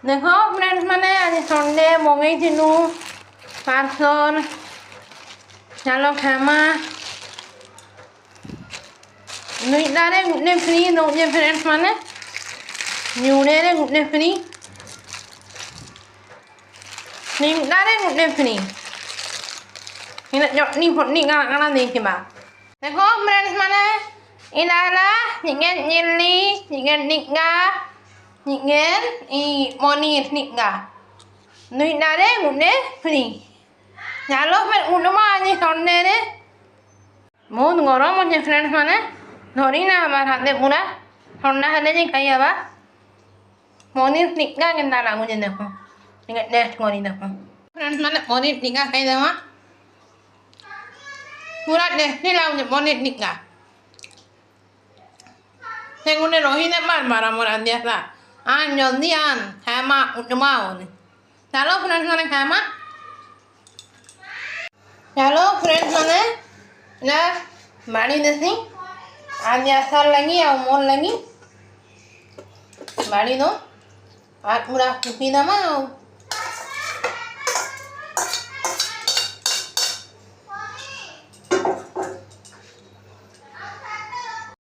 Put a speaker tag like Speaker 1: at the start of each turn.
Speaker 1: देखो फ्रेंड्स मैंने आज संडे मगेनु पार्सल चलो खामा नुईटारे गुटे फ्री दौचे फ्रेंड्स मैंने न्यूड़े गुटे फ्री निमटारे गुटे फ्री इन चटनी फटनी काना देखा देखो फ्रेंड्स मैंने इलाला chicken chilli chicken tikka chicken ponier nika nuitare gune free chalo fer unuma aji sonde re bahut gorom hoche friends mane dhori na amar hate pura thonda hale je khai aba ponier nika kenta laguche dekho ଟିକେ test କରି ଦେଖ friends ମାନେ ପନିର ଟିକା ଖାଇଦେବା ପୁରା tasty ଲାଗୁଛି ପନିର ଟିକା ସେ ଗୋଟେ ରହିଦେବା ବାରମ୍ବାର ଆମର ଆଦିଆସା आन जल्दी आन खामा उठमाओ चलो फ्रेंड्स मैंने खामा चलो फ्रेंड्स मैंने ना बाड़ी देसी आज आसार लगी और मोर लगी बाड़ी दो और पूरा कुपी दमा